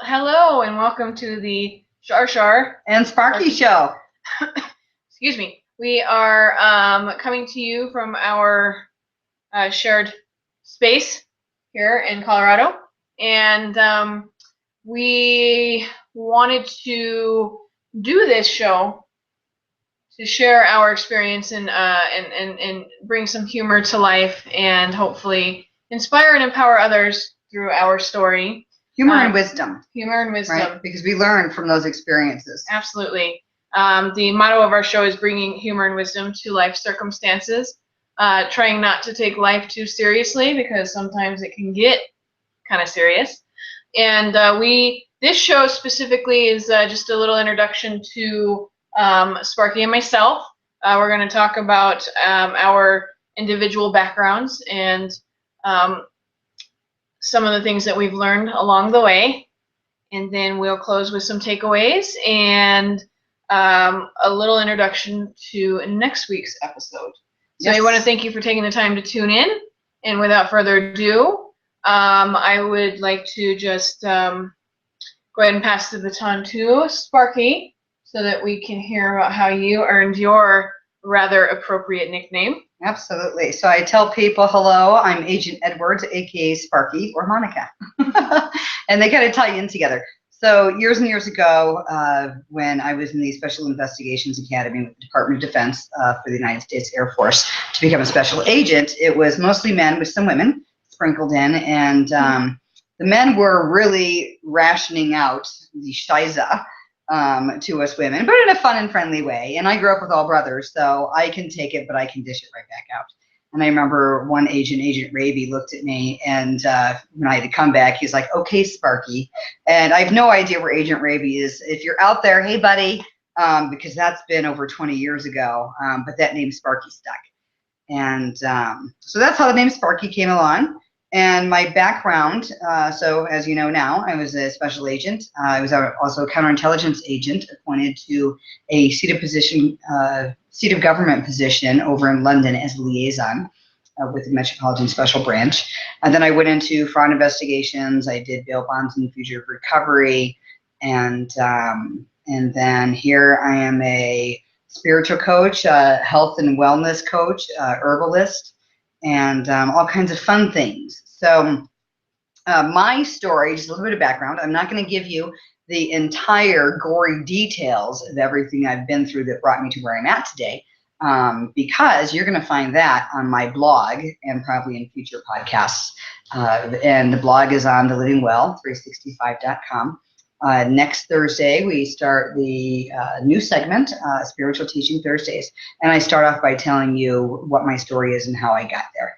Hello and welcome to the Char-Char and Sparky show. Excuse me. We are coming to you from our shared space here in Colorado, and we wanted to do this show to share our experience and bring some humor to life and hopefully inspire and empower others through our story. Humor and wisdom. Humor and wisdom. Right? Because we learn from those experiences. Absolutely. The motto of our show is bringing humor and wisdom to life circumstances, trying not to take life too seriously because sometimes it can get kind of serious. And this show specifically is just a little introduction to Sparky and myself. We're going to talk about our individual backgrounds and some of the things that we've learned along the way. And then we'll close with some takeaways and a little introduction to next week's episode. So I want to thank you for taking the time to tune in. And without further ado, I would like to just go ahead and pass the baton to Sparky so that we can hear about how you earned your rather appropriate nickname. Absolutely. So I tell people, hello, I'm Agent Edwards, aka Sparky or Monica. And they kind of tie in together. So years and years ago, when I was in the Special Investigations Academy with the Department of Defense for the United States Air Force to become a special agent, it was mostly men with some women sprinkled in. And the men were really rationing out the shiza to us women, but in a fun and friendly way. And I grew up with all brothers, so I can take it, but I can dish it right back out. And I remember one Agent Raby, looked at me, and when I had to come back, he's like, "Okay, Sparky." And I have no idea where Agent Raby is. If you're out there, hey, buddy, because that's been over 20 years ago, but that name Sparky stuck. And so that's how the name Sparky came along. And my background, so as you know now, I was a special agent. I was also a counterintelligence agent appointed to a seat of government position over in London as a liaison with the Metropolitan Special Branch. And then I went into fraud investigations. I did bail bonds and fugitive recovery. And then here I am a spiritual coach, health and wellness coach, herbalist, and all kinds of fun things. So my story, just a little bit of background, I'm not going to give you the entire gory details of everything I've been through that brought me to where I'm at today, because you're going to find that on my blog and probably in future podcasts. And the blog is on thelivingwell365.com. Next Thursday, we start the new segment, Spiritual Teaching Thursdays. And I start off by telling you what my story is and how I got there.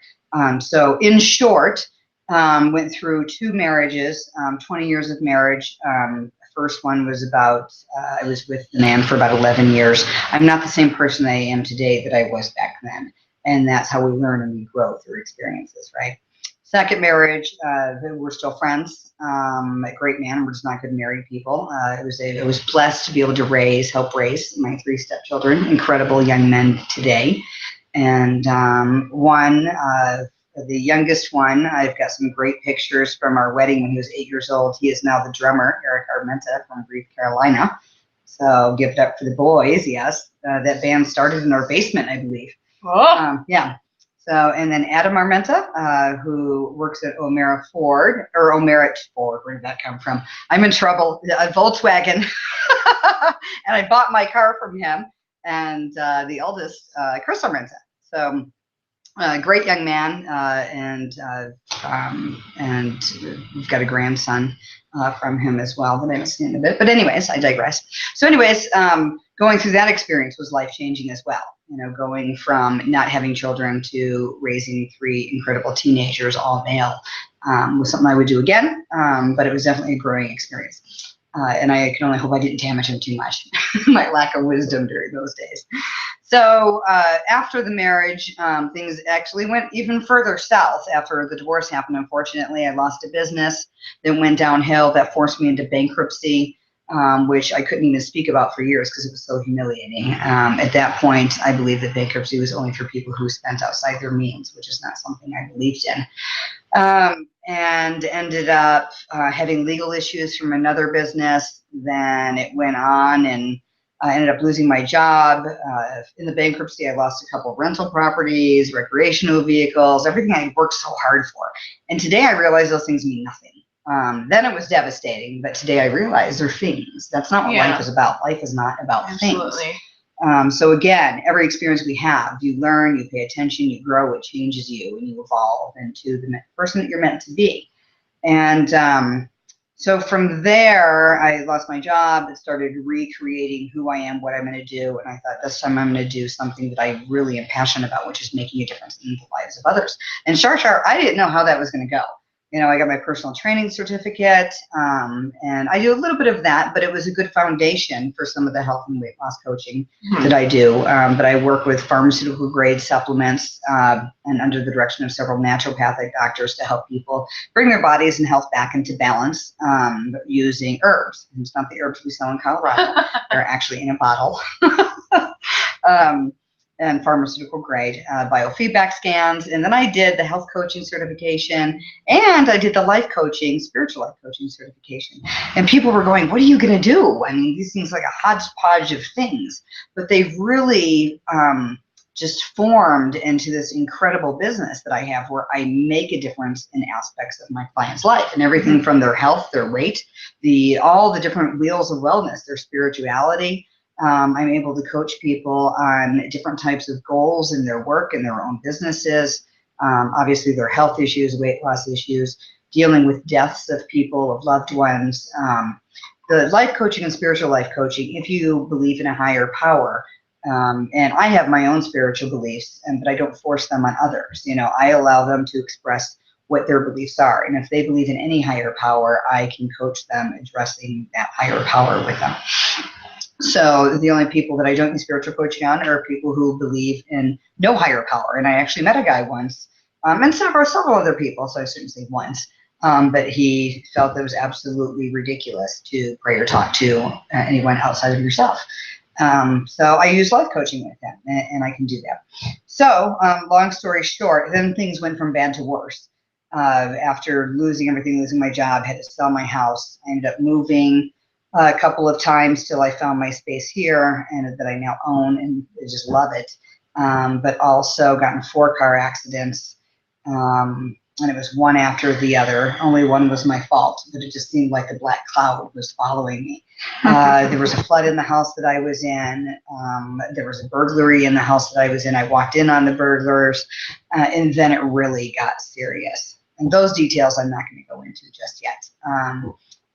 So in short, went through 2 marriages, 20 years of marriage. First one was about, I was with the man for about 11 years. I'm not the same person I am today that I was back then. And that's how we learn and we grow through experiences, right? Second marriage, we're still friends. A great man. We're just not good married people. I was blessed to be able to help raise my 3 stepchildren, incredible young men today. And the youngest one, I've got some great pictures from our wedding when he was 8 years old. He is now the drummer, Eric Armenta from Greece, Carolina. So give it up for the boys, yes. That band started in our basement, I believe. Oh. Yeah. So, and then Adam Armenta, who works at O'Meara Ford, or O'Meara Ford, where did that come from? I'm in trouble, Volkswagen. And I bought my car from him, and the eldest, Chris Armenta. So, great young man, and we've got a grandson from him as well that I haven't seen in a bit. But anyways, I digress. So anyways, going through that experience was life-changing as well. You know, going from not having children to raising 3 incredible teenagers, all male, was something I would do again, but it was definitely a growing experience. And I can only hope I didn't damage him too much, my lack of wisdom during those days. So after the marriage, things actually went even further south after the divorce happened. Unfortunately, I lost a business that went downhill. That forced me into bankruptcy, which I couldn't even speak about for years because it was so humiliating. At that point, I believed that bankruptcy was only for people who spent outside their means, which is not something I believed in. and ended up having legal issues from another business. Then it went on, and I ended up losing my job. In the bankruptcy, I lost a couple of rental properties, recreational vehicles, everything I worked so hard for. And today I realize those things mean nothing. Then it was devastating, but today I realize they're things. That's not what life is about. Life is not about things. So again, every experience we have, you learn, you pay attention, you grow, it changes you, and you evolve into the person that you're meant to be. And so from there, I lost my job and started recreating who I am, what I'm going to do. And I thought this time I'm going to do something that I really am passionate about, which is making a difference in the lives of others. And Char-Char, I didn't know how that was going to go. You know, I got my personal training certificate, and I do a little bit of that, but it was a good foundation for some of the health and weight loss coaching that I do. But I work with pharmaceutical grade supplements and under the direction of several naturopathic doctors to help people bring their bodies and health back into balance using herbs. And it's not the herbs we sell in Colorado. They're actually in a bottle. And pharmaceutical grade biofeedback scans. And then I did the health coaching certification, and I did the life coaching, spiritual life coaching certification. And people were going, what are you going to do? I mean, these things like a hodgepodge of things, but they've really just formed into this incredible business that I have, where I make a difference in aspects of my client's life, and everything from their health, their weight, all the different wheels of wellness, their spirituality. I'm able to coach people on different types of goals in their work and their own businesses. Obviously, their health issues, weight loss issues, dealing with deaths of people, of loved ones. The life coaching and spiritual life coaching, if you believe in a higher power, and I have my own spiritual beliefs, but I don't force them on others. You know, I allow them to express what their beliefs are. And if they believe in any higher power, I can coach them addressing that higher power with them. So the only people that I don't use spiritual coaching on are people who believe in no higher power. And I actually met a guy once, and several other people, so I shouldn't say once, but he felt that it was absolutely ridiculous to pray or talk to anyone outside of yourself. So I use life coaching with him, and I can do that. So long story short, then things went from bad to worse. After losing everything, losing my job, had to sell my house. I ended up moving a couple of times till I found my space here, and that I now own, and I just love it. But also got in 4 car accidents, and it was one after the other. Only one was my fault, but it just seemed like a black cloud was following me. There was a flood in the house that I was in. There was a burglary in the house that I was in. I walked in on the burglars, and then it really got serious. And those details I'm not going to go into just yet.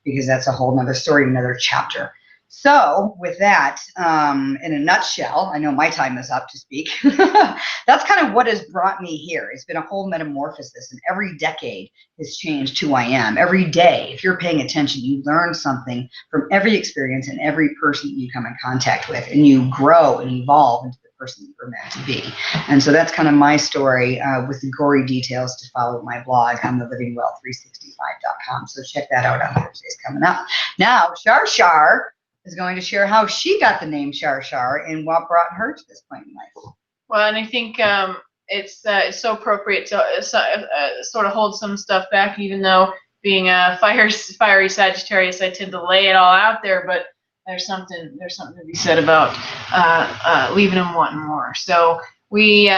Because that's a whole nother story, another chapter. So with that, in a nutshell, I know my time is up to speak. That's kind of what has brought me here. It's been a whole metamorphosis, and every decade has changed who I am. Every day, if you're paying attention, you learn something from every experience and every person you come in contact with, and you grow and evolve into the person you're meant to be. And so that's kind of my story, with the gory details to follow my blog on thelivingwell365.com. So check that out on Thursdays coming up. Now, Char-Char is going to share how she got the name Char-Char and what brought her to this point in life. Well, and I think it's so appropriate to sort of hold some stuff back, even though being a fiery Sagittarius, I tend to lay it all out there, but there's something to be said about leaving them wanting more. So we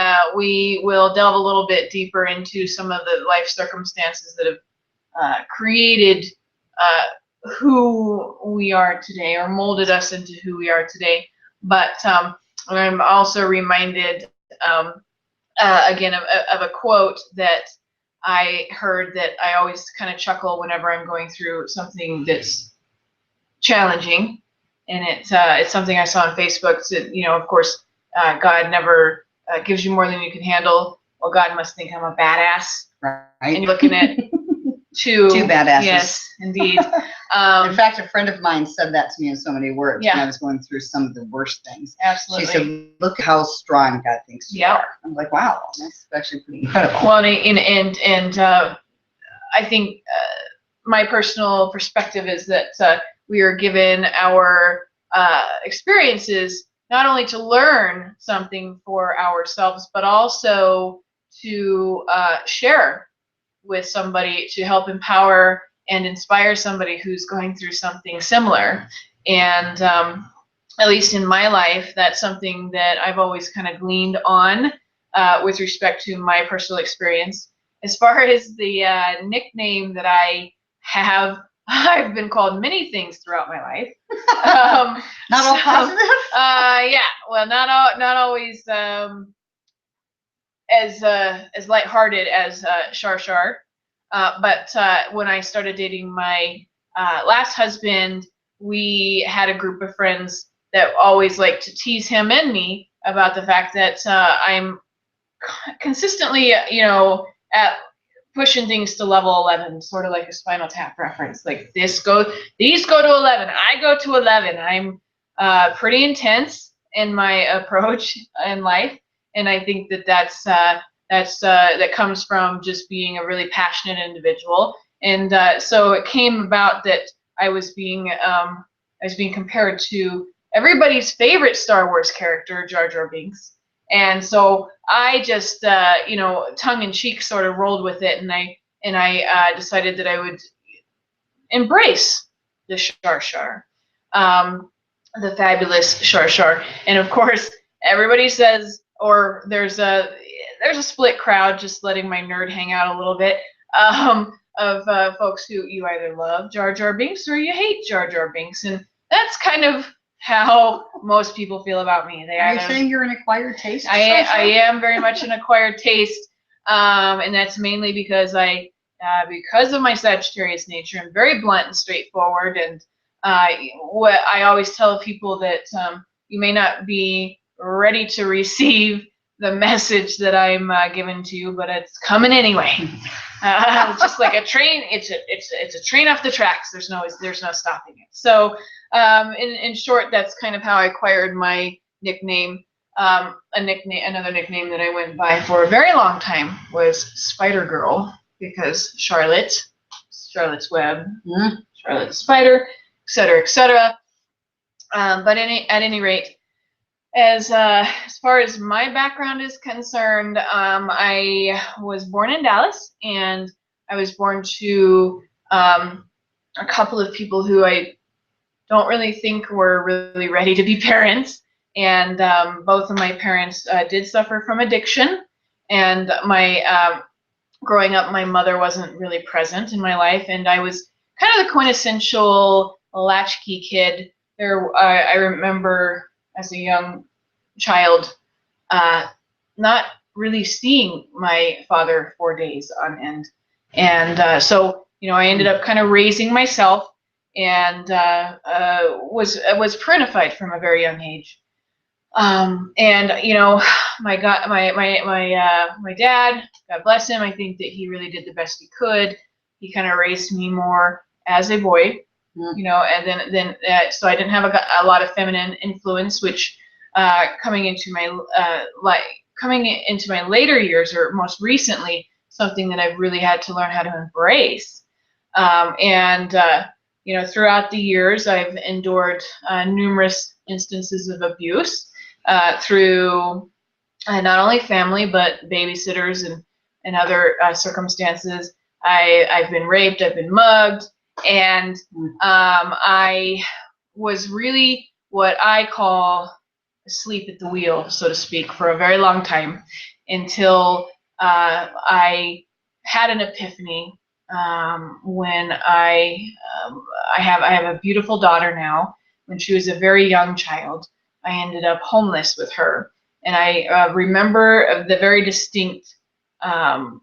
will delve a little bit deeper into some of the life circumstances that have created who we are today, or molded us into who we are today. But I'm also reminded again of a quote that I heard that I always kind of chuckle whenever I'm going through something that's challenging, and it's something I saw on Facebook. That, you know, of course, God never gives you more than you can handle. Well, God must think I'm a badass, right? And you're looking at two badasses. Yes, indeed. In fact, a friend of mine said that to me in so many words when I was going through some of the worst things. Absolutely. She said, look how strong God thinks you are. I'm like, wow, that's actually pretty incredible. Well, and I think my personal perspective is that we are given our experiences not only to learn something for ourselves, but also to share with somebody to help empower and inspire somebody who's going through something similar. And at least in my life, that's something that I've always kind of gleaned on with respect to my personal experience. As far as the nickname that I have, I've been called many things throughout my life. Not all positive? Yeah, well, not always as lighthearted as Char-Char. But when I started dating my last husband, we had a group of friends that always liked to tease him and me about the fact that I'm consistently, at pushing things to level 11, sort of like a Spinal Tap reference. Like these go to 11, I go to 11. I'm pretty intense in my approach in life, and I think that comes from just being a really passionate individual. And so it came about that I was being compared to everybody's favorite Star Wars character, Jar Jar Binks. And so I just, tongue in cheek, sort of rolled with it, and I decided that I would embrace the Char-Char, the fabulous Char-Char. And of course, everybody says, or there's a split crowd, just letting my nerd hang out a little bit, of folks who you either love Jar Jar Binks or you hate Jar Jar Binks, and that's kind of how most people feel about me. Are you saying you're an acquired taste? I am very much an acquired taste, and that's mainly because because of my Sagittarius nature, I'm very blunt and straightforward. And what I always tell people that you may not be ready to receive the message that I'm giving to you, but it's coming anyway. Just like a train, it's a train off the tracks. There's no stopping it. So in short, that's kind of how I acquired my nickname. Another nickname that I went by for a very long time was Spider Girl, because Charlotte's Web, Charlotte the Spider, etc., etc. But at any rate, as far as my background is concerned, I was born in Dallas, and I was born to a couple of people who I don't really think were really ready to be parents. And both of my parents did suffer from addiction. And growing up, my mother wasn't really present in my life, and I was kind of the quintessential latchkey kid. I remember as a young child not really seeing my father for days on end. And so, I ended up kind of raising myself, and was parentified from a very young age. And my dad, God bless him, I think that he really did the best he could. He kind of raised me more as a boy, and then so I didn't have a lot of feminine influence, which coming into my later years, or most recently, something that I've really had to learn how to embrace. And throughout the years, I've endured numerous instances of abuse through not only family, but babysitters and other circumstances. I've been raped, I've been mugged, and I was really what I call asleep at the wheel, so to speak, for a very long time, until I had an epiphany when I have a beautiful daughter now. When she was a very young child, I ended up homeless with her, and I remember the very distinct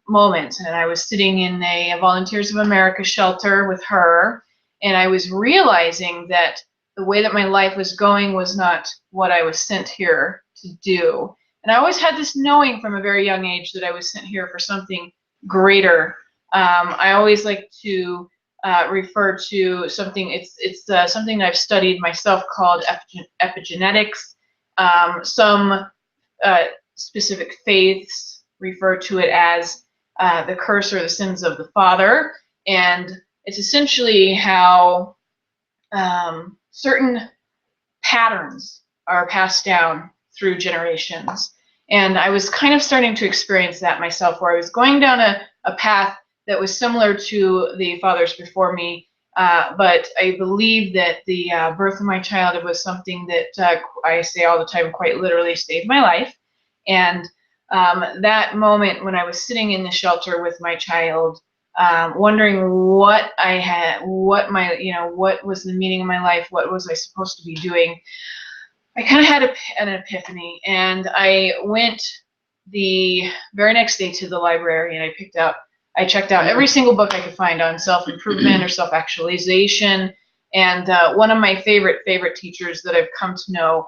moment. And I was sitting in a Volunteers of America shelter with her, and I was realizing that the way that my life was going was not what I was sent here to do. And I always had this knowing from a very young age that I was sent here for something greater. I always like to refer to something. It's something I've studied myself called epigenetics. Some specific faiths refer to it as the curse or the sins of the father, and it's essentially how certain patterns are passed down through generations. And I was kind of starting to experience that myself, where I was going down a path that was similar to the fathers before me. But I believe that the birth of my child was something that I say all the time, quite literally saved my life. And that moment when I was sitting in the shelter with my child, wondering what I had, what was the meaning of my life, what was I supposed to be doing, I kind of had an epiphany, and I went the very next day to the library, and I checked out every single book I could find on self-improvement or self-actualization. And one of my favorite teachers that I've come to know,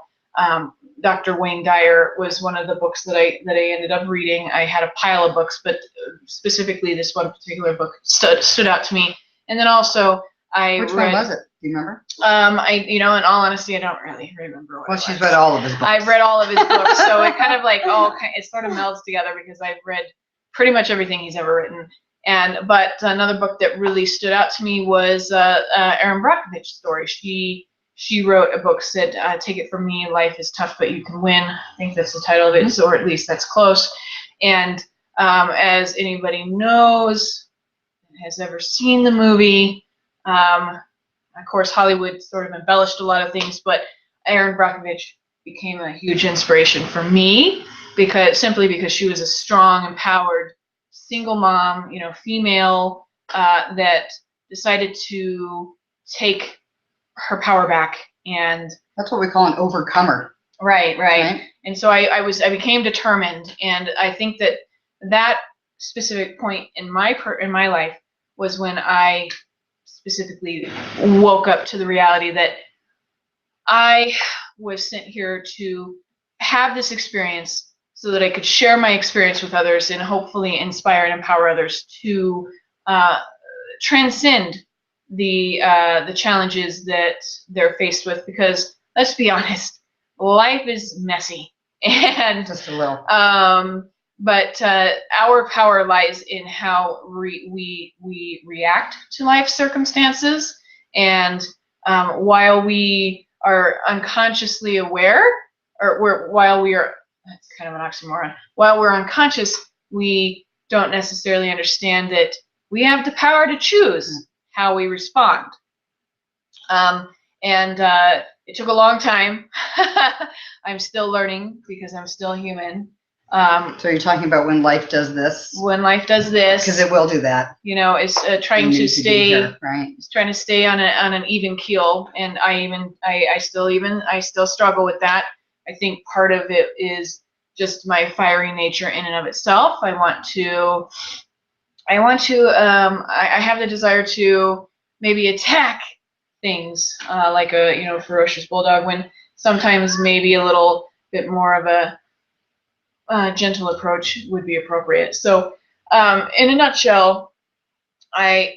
Dr. Wayne Dyer, was one of the books that I ended up reading. I had a pile of books, but specifically this one particular book stood out to me. And then also Which one was it? Do you remember? In all honesty, I don't really remember what. Well, she's read all of his books. I've read all of his books, so it kind of like it sort of melds together because I've read pretty much everything he's ever written. But another book that really stood out to me was Erin Brockovich's story. She wrote a book said, "Take it from me, life is tough, but you can win." I think that's the title of it, or at least that's close. And as anybody knows, has ever seen the movie. Of course, Hollywood sort of embellished a lot of things, but Erin Brockovich became a huge inspiration for me simply because she was a strong, empowered, single mom, female that decided to take her power back. And that's what we call an overcomer. Right. And so I became determined, and I think that specific point in my life was when I specifically woke up to the reality that I was sent here to have this experience so that I could share my experience with others and hopefully inspire and empower others to transcend the challenges that they're faced with. Because let's be honest, life is messy, and just a little. But our power lies in how we react to life circumstances. And while we are unconsciously aware, while we are, that's kind of an oxymoron, while we're unconscious, we don't necessarily understand that we have the power to choose how we respond. It took a long time. I'm still learning because I'm still human. So you're talking about when life does this? When life does this, because it will do that. It's trying to stay, right? It's trying to stay on an even keel, and I still struggle with that. I think part of it is just my fiery nature in and of itself. I have the desire to maybe attack things like a ferocious bulldog, when sometimes maybe a little bit more of a gentle approach would be appropriate. So in a nutshell, I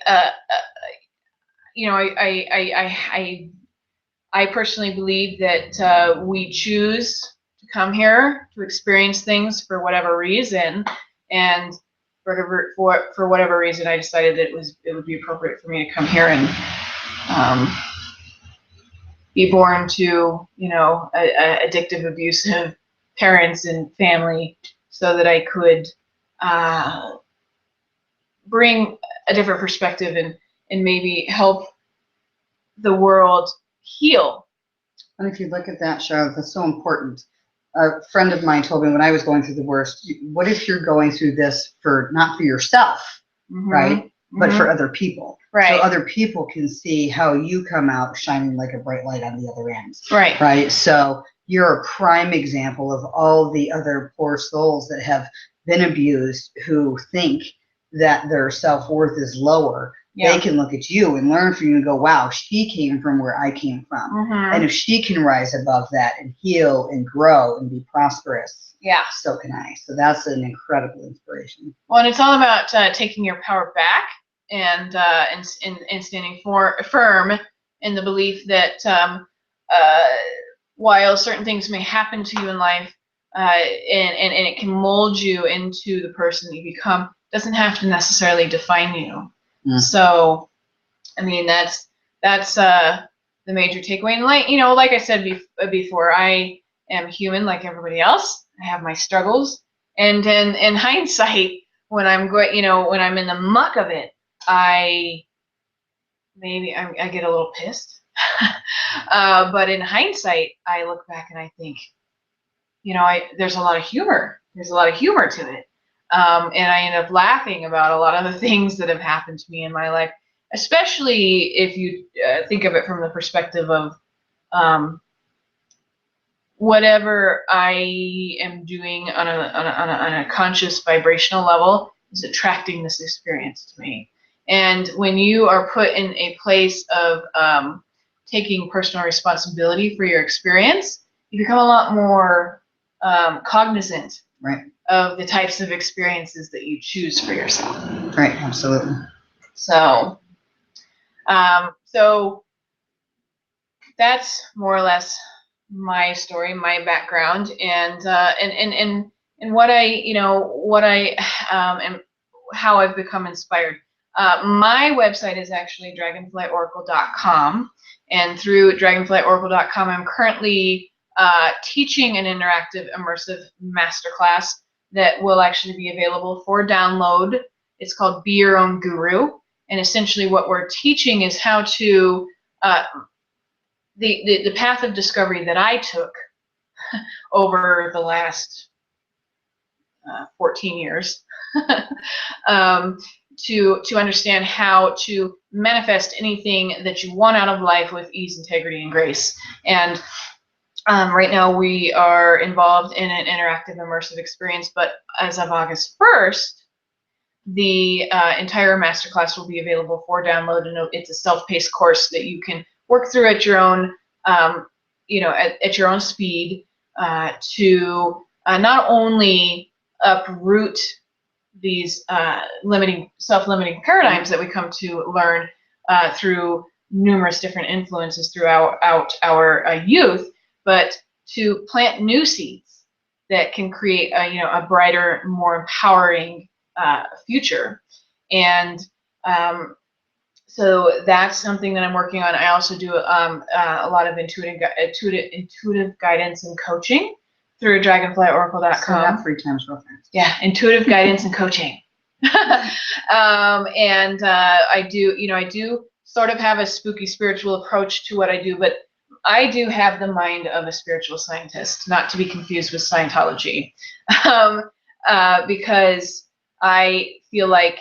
personally believe that we choose to come here to experience things for whatever reason, and for whatever reason, I decided that it would be appropriate for me to come here and be born to addictive, abusive parents and family, so that I could bring a different perspective and maybe help the world heal. And if you look at that, Charlotte, that's so important. A friend of mine told me when I was going through the worst, what if you're going through this not for yourself, right? But for other people. Right. So other people can see how you come out shining like a bright light on the other end. Right. Right. So you're a prime example of all the other poor souls that have been abused, who think that their self-worth is lower. Yeah. They can look at you and learn from you and go, wow, she came from where I came from. And if she can rise above that and heal and grow and be prosperous, yeah, so can I. So that's an incredible inspiration. Well, and it's all about taking your power back and standing firm in the belief that while certain things may happen to you in life, and it can mold you into the person that you become, doesn't have to necessarily define you. So, I mean, that's the major takeaway. And like I said before, I am human like everybody else. I have my struggles, and in hindsight, when I'm going, when I'm in the muck of it, I get a little pissed. But in hindsight, I look back and I think, there's a lot of humor. There's a lot of humor to it. And I end up laughing about a lot of the things that have happened to me in my life, especially if you think of it from the perspective of whatever I am doing on a conscious vibrational level is attracting this experience to me. And when you are put in a place of taking personal responsibility for your experience, you become a lot more cognizant of the types of experiences that you choose for yourself. Right, absolutely. So, so that's more or less my story, my background, and what I and how I've become inspired. My website is actually dragonflyoracle.com, and through dragonflyoracle.com, I'm currently teaching an interactive, immersive masterclass that will actually be available for download. It's called Be Your Own Guru, and essentially what we're teaching is how to the path of discovery that I took over the last 14 years to understand how to manifest anything that you want out of life with ease, integrity, and grace. And right now we are involved in an interactive, immersive experience, but as of August 1st, the entire masterclass will be available for download, and it's a self-paced course that you can work through at your own, at your own speed to not only uproot these self-limiting paradigms that we come to learn through numerous different influences throughout our youth, but to plant new seeds that can create a brighter, more empowering future. And so that's something that I'm working on. I also do a lot of intuitive guidance and coaching through dragonflyoracle.com. So that 3 times real fast. Yeah, intuitive guidance and coaching. And I do sort of have a spooky spiritual approach to what I do, but I do have the mind of a spiritual scientist, not to be confused with Scientology, because I feel like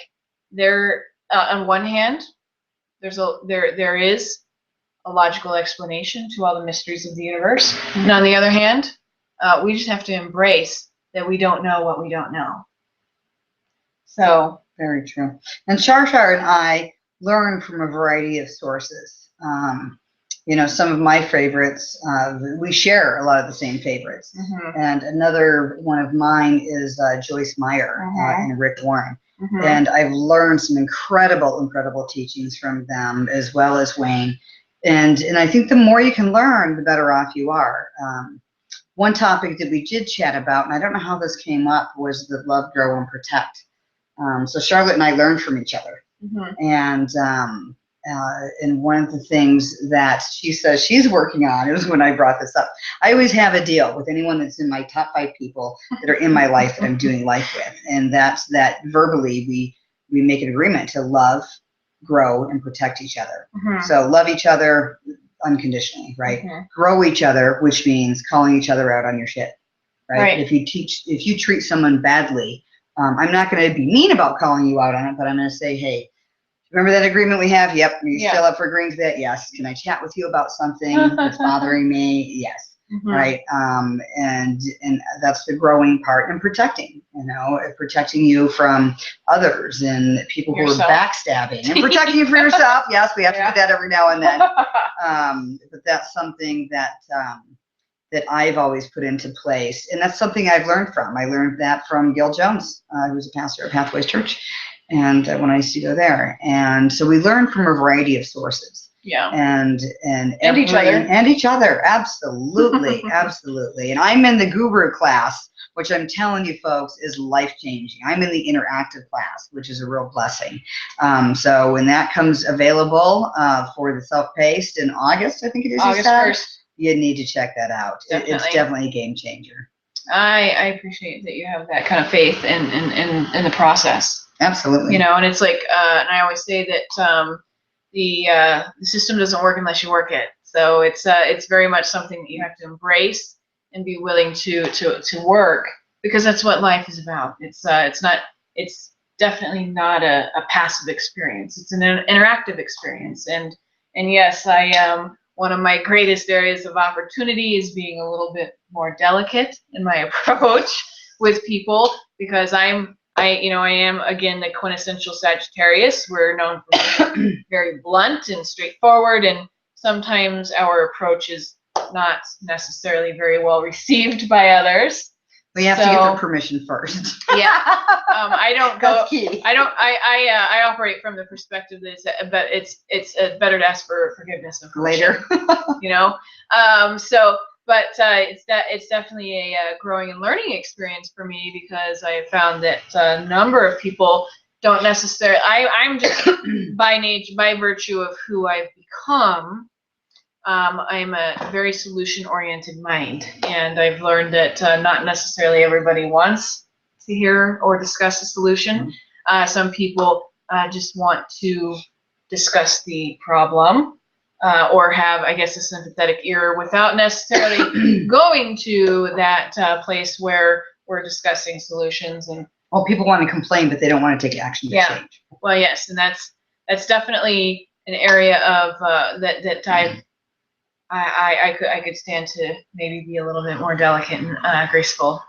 there, on one hand, there is a logical explanation to all the mysteries of the universe, and on the other hand, we just have to embrace that we don't know what we don't know. So very true. And Char-Char and I learn from a variety of sources. Some of my favorites, we share a lot of the same favorites. And another one of mine is Joyce Meyer and Rick Warren. And I've learned some incredible teachings from them, as well as Wayne. And I think the more you can learn, the better off you are. One topic that we did chat about, and I don't know how this came up, was the love, grow, and protect. So Charlotte and I learned from each other. And one of the things that she says she's working on, it was when I brought this up. I always have a deal with anyone that's in my top 5 people that are in my life that I'm doing life with. And that's that verbally we make an agreement to love, grow, and protect each other. So love each other unconditionally, right? Grow each other, which means calling each other out on your shit, right? If you treat someone badly, I'm not going to be mean about calling you out on it, but I'm going to say, hey, remember that agreement we have? Yep. Are you still up for agreeing to that? Yes. Can I chat with you about something that's bothering me? Yes. Right. And that's the growing part, and protecting, protecting you from others and people who are backstabbing, and protecting you for yourself. Yes, we have to do that every now and then. But that's something that I've always put into place. And that's something I've learned from. I learned that from Gil Jones, who's a pastor at Pathways Church. And when I used to go there, and so we learn from a variety of sources. Yeah. And each other, absolutely, absolutely. And I'm in the guru class, which I'm telling you folks is life changing. I'm in the interactive class, which is a real blessing. So when that comes available for the self-paced in August, I think it is August 1st. You need to check that out. Definitely. It's definitely a game changer. I appreciate that you have that kind of faith in the process. Absolutely. And it's like, and I always say that the system doesn't work unless you work it. So it's very much something that you have to embrace and be willing to work, because that's what life is about. It's definitely not a passive experience. It's an interactive experience. And yes, one of my greatest areas of opportunity is being a little bit more delicate in my approach with people, because I am again the quintessential Sagittarius. We're known for being very blunt and straightforward, and sometimes our approach is not necessarily very well received by others. We have to get their permission first. Yeah, I don't go. That's key. I operate from the perspective that it's better to ask for forgiveness and later. It's definitely a growing and learning experience for me, because I have found that a number of people don't necessarily. I'm just by virtue of who I've become. I'm a very solution-oriented mind, and I've learned that not necessarily everybody wants to hear or discuss a solution. Some people just want to discuss the problem, or have, I guess, a sympathetic ear without necessarily going to that place where we're discussing solutions. And well, people want to complain, but they don't want to take action to change. Well, yes, and that's definitely an area of that I could stand to maybe be a little bit more delicate and graceful.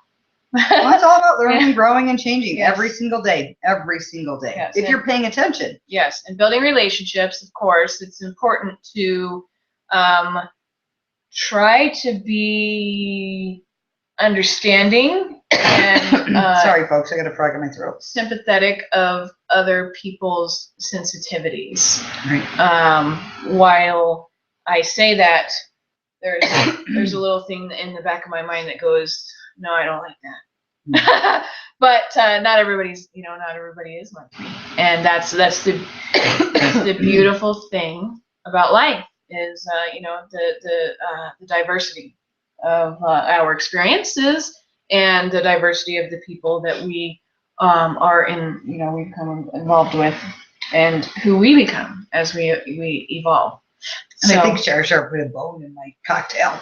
Well, it's all about learning, growing, and changing every single day. Every single day. Yes, if you're paying attention. Yes, and building relationships, of course. It's important to try to be understanding and sorry, folks, I got a frog in my throat. Sympathetic of other people's sensitivities. Right. While I say that, there's a little thing in the back of my mind that goes, no, I don't like that. But not everybody is like me, and that's the beautiful thing about life is the diversity of our experiences and the diversity of the people that we we become involved with, and who we become as we evolve. And I think Char-Char put a bone in my cocktail.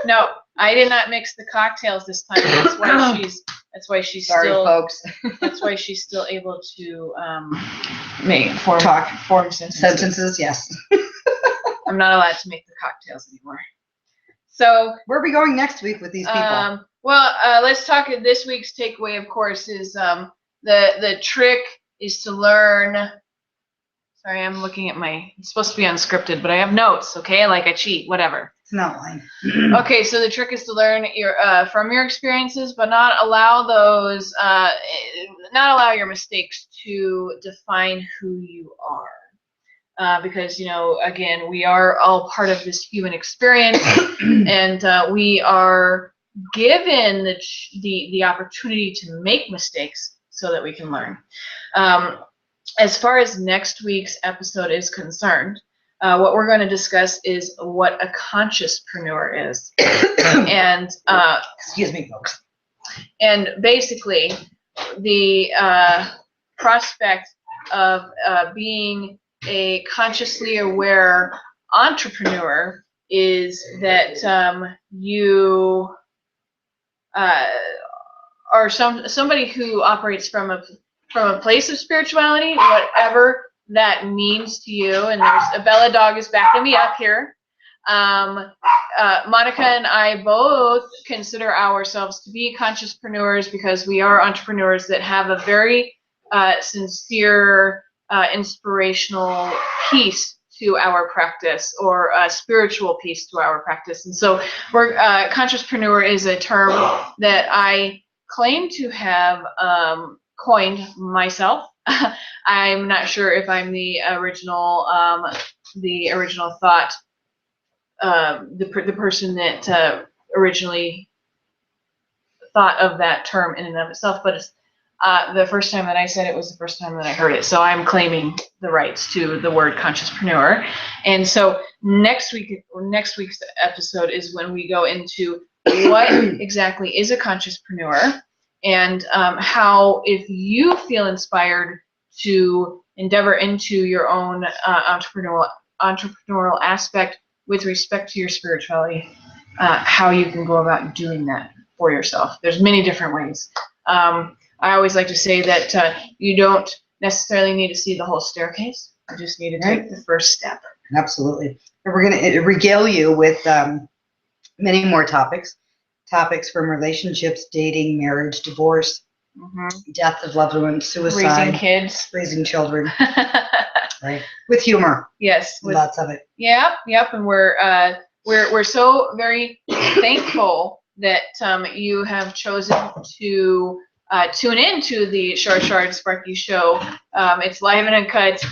No, I did not mix the cocktails this time. That's why she's sorry, still, folks. That's why she's still able to form sentences. Yes. I'm not allowed to make the cocktails anymore. So where are we going next week with these people? Let's talk. This week's takeaway, of course, is the trick is to learn. Sorry, I'm looking at it's supposed to be unscripted, but I have notes, okay? Like I cheat, whatever. It's an outline. Okay, so the trick is to learn from your experiences, but not allow your mistakes to define who you are. Because, again, we are all part of this human experience, and we are given the opportunity to make mistakes so that we can learn. As far as next week's episode is concerned, what we're going to discuss is what a consciouspreneur is. And excuse me, folks. And basically, the prospect of being a consciously aware entrepreneur is that you are somebody who operates from a place of spirituality, whatever that means to you. And there's a Bella dog is backing me up here. Monica and I both consider ourselves to be consciouspreneurs because we are entrepreneurs that have a very sincere, inspirational piece to our practice, or a spiritual piece to our practice. And so consciouspreneur is a term that I claim to have coined myself. I'm not sure if I'm the original thought, the person that originally thought of that term in and of itself, but it's the first time that I said it was the first time that I heard it. So I'm claiming the rights to the word consciouspreneur. And so next week's episode is when we go into what exactly is a consciouspreneur, and how, if you feel inspired to endeavor into your own entrepreneurial aspect with respect to your spirituality, how you can go about doing that for yourself. There's many different ways. I always like to say that you don't necessarily need to see the whole staircase. You just need to take the first step. Absolutely. And we're going to regale you with many more topics from relationships, dating, marriage, divorce, death of loved ones, suicide, raising kids, raising children, right? With humor. Yes, lots of it. Yep. And we're so very thankful that you have chosen to tune into the Char-Char and Sparky show. It's live and uncut.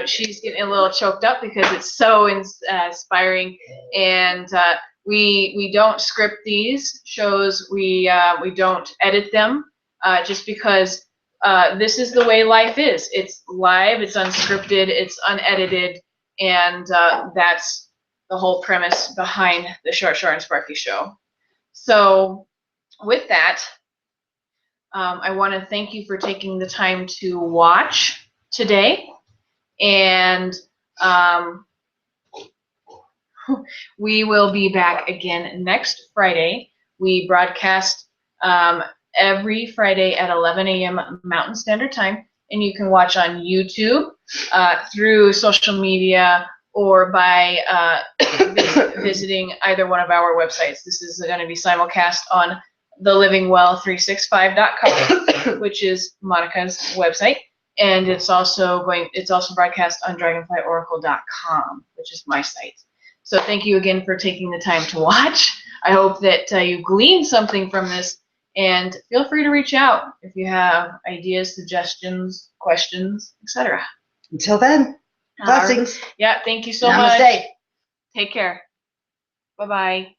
She's getting a little choked up because it's so inspiring, and we don't script these shows. We don't edit them, just because this is the way life is. It's live, it's unscripted, it's unedited, and that's the whole premise behind the Char-Char and Sparky show. So with that, I want to thank you for taking the time to watch today, and we will be back again next Friday. We broadcast every Friday at 11 a.m. Mountain Standard Time, and you can watch on YouTube, through social media, or by visiting either one of our websites. This is going to be simulcast on thelivingwell365.com, which is Monica's website, and it's also broadcast on dragonflyoracle.com, which is my site. So thank you again for taking the time to watch. I hope that you gleaned something from this, and feel free to reach out if you have ideas, suggestions, questions, etc. Until then, blessings. Yeah, thank you so Namaste. much. Take care. Bye-bye.